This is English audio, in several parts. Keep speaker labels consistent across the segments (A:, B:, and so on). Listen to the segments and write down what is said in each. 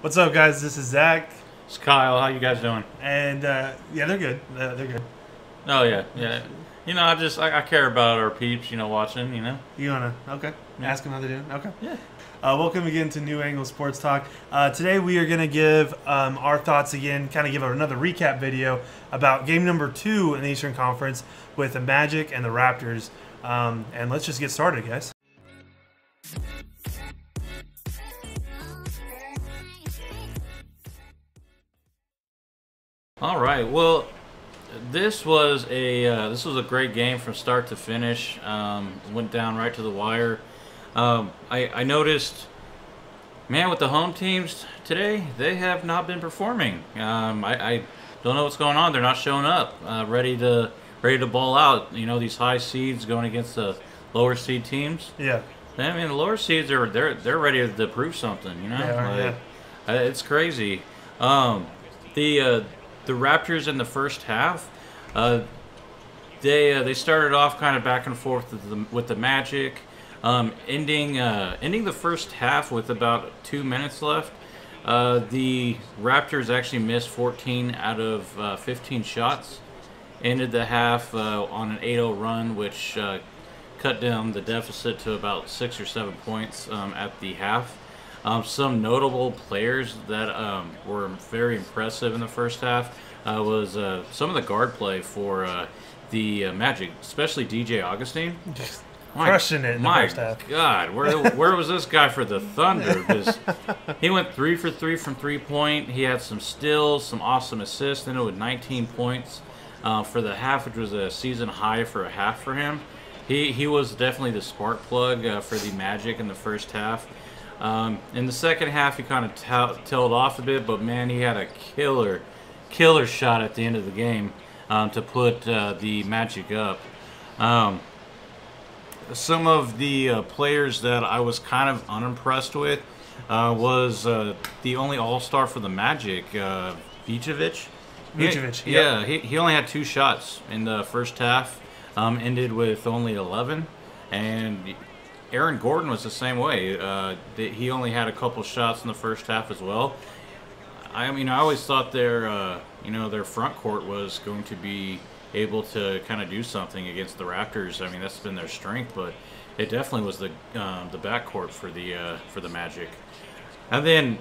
A: What's up, guys? This is Zach,
B: It's Kyle. How you guys doing?
A: and yeah, they're good. They're good.
B: Oh yeah. I care about our peeps. Watching.
A: You wanna ask them how they're doing? Okay.
B: Yeah.
A: Welcome again to New Angle Sports Talk. Today we are gonna give our thoughts again, kind of give another recap video about game number 2 in the Eastern Conference with the Magic and the Raptors. And let's just get started, guys.
B: All right. Well, this was a great game from start to finish. Went down right to the wire. I noticed, man, with the home teams today, they have not been performing. I don't know what's going on. They're not showing up, ready to ball out. These high seeds going against the lower seed teams.
A: Yeah.
B: I mean, the lower seeds they're ready to prove something.
A: Yeah.
B: It's crazy. The Raptors in the first half, they started off kind of back and forth with the Magic, ending the first half with about 2 minutes left. The Raptors actually missed 14 out of 15 shots. Ended the half on an 8-0 run, which cut down the deficit to about 6 or 7 points at the half. Some notable players that were very impressive in the first half was some of the guard play for the Magic, especially DJ Augustine.
A: Just crushing it in the first half.
B: My God, where was this guy for the Thunder? Because he went 3 for 3 from three-point. He had some steals, some awesome assists, ended with 19 points for the half, which was a season high for a half for him. He was definitely the spark plug for the Magic in the first half. In the second half, he kind of tailed off a bit, but man, he had a killer shot at the end of the game to put the Magic up. Some of the players that I was kind of unimpressed with was the only All-Star for the Magic, Vucevic.
A: Yeah.
B: He only had 2 shots in the first half, ended with only 11, and Aaron Gordon was the same way. He only had a couple shots in the first half as well. I mean, I always thought their front court was going to be able to kind of do something against the Raptors. I mean, that's been their strength, but it definitely was the backcourt for the Magic. And then,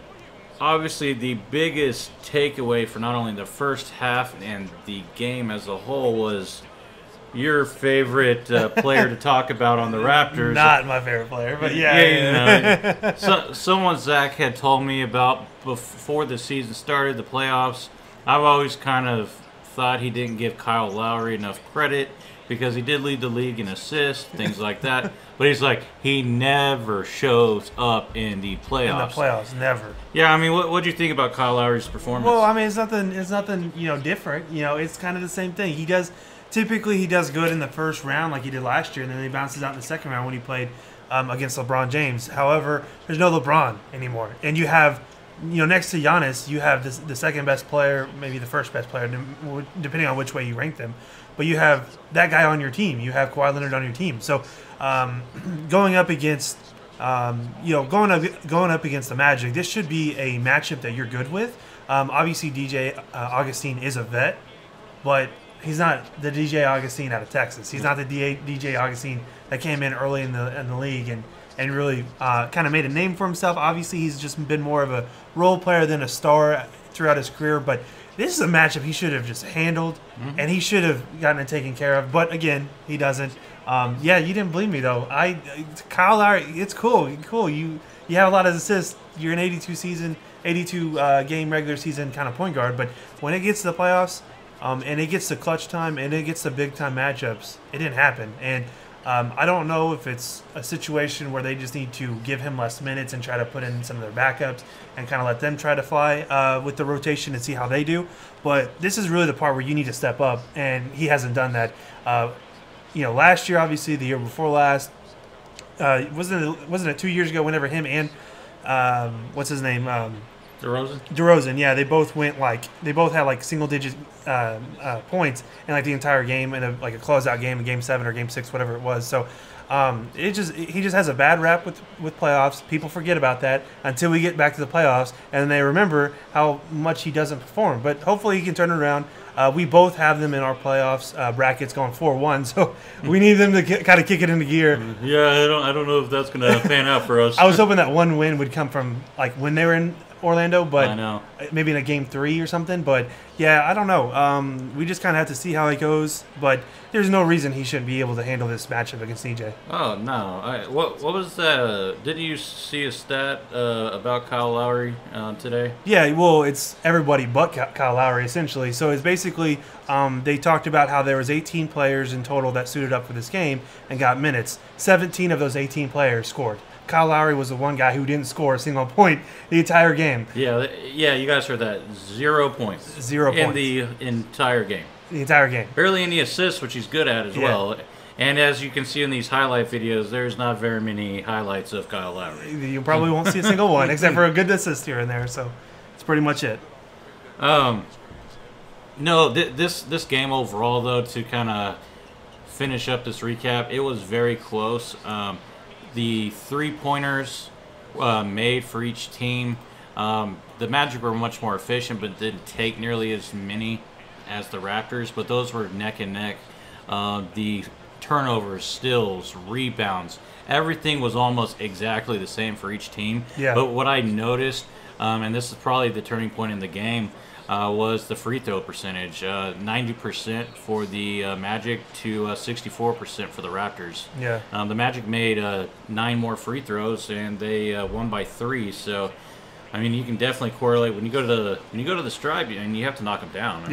B: obviously, the biggest takeaway for not only the first half and the game as a whole was your favorite player to talk about on the Raptors.
A: Not my favorite player, but yeah.
B: Someone Zach had told me about before the season started, the playoffs. I've always kind of thought he didn't give Kyle Lowry enough credit because he did lead the league in assists, things like that. But he's like, he never shows up in the playoffs.
A: In the playoffs, never.
B: Yeah, I mean, what do you think about Kyle Lowry's performance?
A: Well, I mean, it's nothing, different. It's kind of the same thing. Typically, he does good in the first round like he did last year, and then he bounces out in the second round when he played against LeBron James. However, there's no LeBron anymore. And you have, next to Giannis, you have the second best player, maybe the first best player, depending on which way you rank them. But you have that guy on your team. You have Kawhi Leonard on your team. So going up against, going up against the Magic, this should be a matchup that you're good with. Obviously, DJ Augustine is a vet, but he's not the DJ Augustine out of Texas. He's not the DJ Augustine that came in early in the league and really kind of made a name for himself. Obviously, he's just been more of a role player than a star throughout his career. But this is a matchup he should have just handled, and he should have gotten it taken care of. But again, he doesn't. You didn't believe me though. Kyle Lowry, it's cool. You have a lot of assists. You're an 82 game regular season kind of point guard. But when it gets to the playoffs, and it gets to clutch time and it gets to big time matchups, it didn't happen. And I don't know if it's a situation where they just need to give him less minutes and try to put in some of their backups and kind of let them try to fly with the rotation and see how they do. But this is really the part where you need to step up, and he hasn't done that. Last year, obviously, the year before last, wasn't it 2 years ago? Whenever him and what's his name? DeRozan, yeah, they both had like single digit points in like the entire game in a closeout game in Game 7 or Game 6, whatever it was. So He just has a bad rap with playoffs. People forget about that until we get back to the playoffs, and they remember how much he doesn't perform. But hopefully he can turn it around. We both have them in our playoffs brackets going 4-1, so we need them to kind of kick it into gear.
B: Yeah, I don't know if that's going to pan out for us.
A: I was hoping that one win would come from like when they were in Orlando, but
B: I know.
A: Maybe in a game 3 or something. But yeah, I don't know. We just kind of have to see how it goes. But there's no reason he shouldn't be able to handle this matchup against DJ.
B: Oh no! What was that? Didn't you see a stat about Kyle Lowry today?
A: Yeah, well, it's everybody but Kyle Lowry essentially. So it's basically they talked about how there was 18 players in total that suited up for this game and got minutes. 17 of those 18 players scored. Kyle Lowry was the one guy who didn't score a single point the entire game.
B: Yeah, you guys heard that. 0 points.
A: 0 points.
B: In the entire game.
A: The entire game.
B: Barely any assists, which he's good at as well. And as you can see in these highlight videos, there's not very many highlights of Kyle Lowry.
A: You probably won't see a single one, except for a good assist here and there. So that's pretty much it.
B: No, this game overall, though, to kind of finish up this recap, it was very close. The three-pointers made for each team, the Magic were much more efficient, but didn't take nearly as many as the Raptors, but those were neck and neck. The turnovers, steals, rebounds, everything was almost exactly the same for each team.
A: Yeah.
B: But what I noticed, and this is probably the turning point in the game, was the free throw percentage. 90% for the Magic to 64% for the Raptors.
A: Yeah.
B: The Magic made 9 more free throws, and they won by 3. So, I mean, you can definitely correlate when you go to the stripe, and you have to knock them down.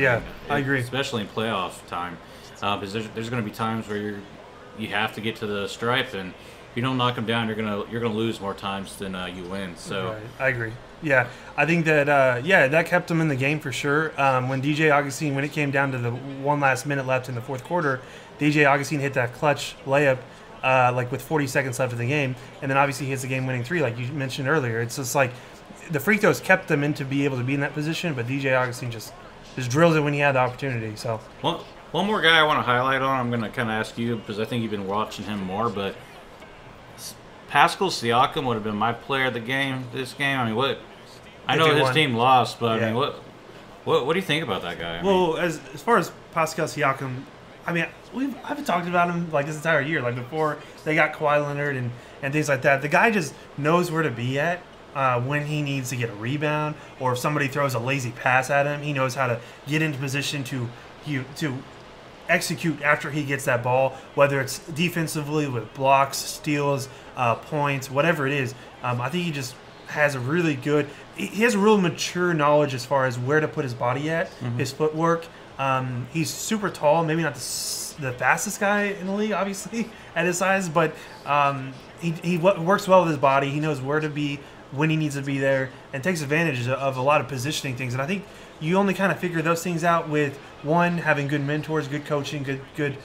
A: I agree.
B: Especially in playoff time, because there's going to be times where you have to get to the stripe, and if you don't knock them down, you're gonna lose more times than you win. So
A: right. I agree. Yeah, I think that that kept them in the game for sure. When DJ Augustine, when it came down to the one last minute left in the fourth quarter, DJ Augustine hit that clutch layup like with 40 seconds left of the game, and then obviously he hits the game-winning 3, like you mentioned earlier. It's just like the free throws kept them in to be able to be in that position, but DJ Augustine just drills it when he had the opportunity. So
B: one more guy I want to highlight on, I'm going to kind of ask you because I think you've been watching him more, but Pascal Siakam would have been my player of the game this game. I mean, what? I know his team lost, but I mean, what do you think about that guy?
A: Well, as far as Pascal Siakam, I mean, I've talked about him like this entire year, like before they got Kawhi Leonard and things like that. The guy just knows where to be at when he needs to get a rebound, or if somebody throws a lazy pass at him, he knows how to get into position to execute after he gets that ball, whether it's defensively with blocks, steals, points, whatever it is. I think he just has a really good – he has a real mature knowledge as far as where to put his body at, his footwork. He's super tall, maybe not the fastest guy in the league, obviously, at his size, but he works well with his body. He knows where to be when he needs to be there and takes advantage of a lot of positioning things. And I think you only kind of figure those things out with, one, having good mentors, good coaching, good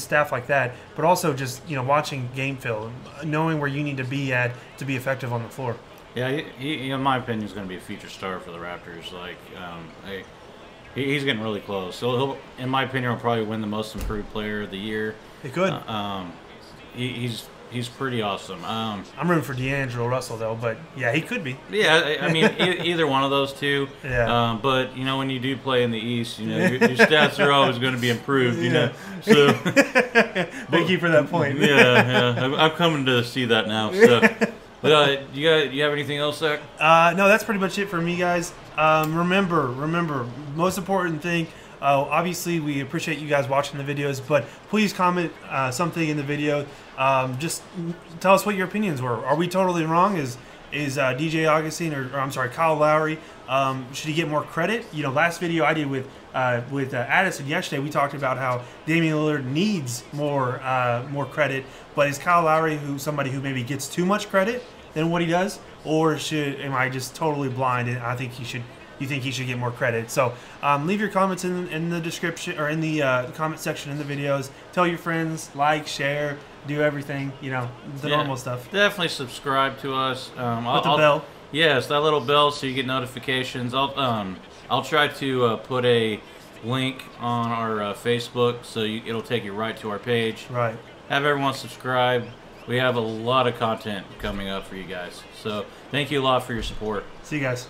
A: staff like that, but also just watching game film, knowing where you need to be at to be effective on the floor.
B: Yeah, he in my opinion, is going to be a future star for the Raptors. Like, he's getting really close. So he'll, in my opinion, will probably win the Most Improved Player of the Year.
A: He could.
B: He's pretty awesome. I'm
A: rooting for D'Angelo Russell though, but yeah, he could be.
B: Yeah, I mean either one of those two.
A: Yeah.
B: But when you do play in the East, your stats are always going to be improved. So.
A: Thank you for that point.
B: Yeah. I'm coming to see that now. So. But you have anything else, Zach?
A: No, that's pretty much it for me, guys. Remember, most important thing. Obviously, we appreciate you guys watching the videos, but please comment something in the video. Just tell us what your opinions were. Are we totally wrong? Is DJ Augustine or I'm sorry, Kyle Lowry? Should he get more credit? Last video I did with Addison yesterday, we talked about how Damian Lillard needs more credit, but is Kyle Lowry somebody who maybe gets too much credit than what he does, or am I just totally blind and I think he should? You think he should get more credit? So leave your comments in the description or in the comment section in the videos. Tell your friends, like, share, do everything. The normal stuff.
B: Definitely subscribe to us.
A: With the bell.
B: Yes, that little bell so you get notifications. I'll try to put a link on our Facebook so it'll take you right to our page.
A: Right.
B: Have everyone subscribe. We have a lot of content coming up for you guys. So thank you a lot for your support.
A: See you guys.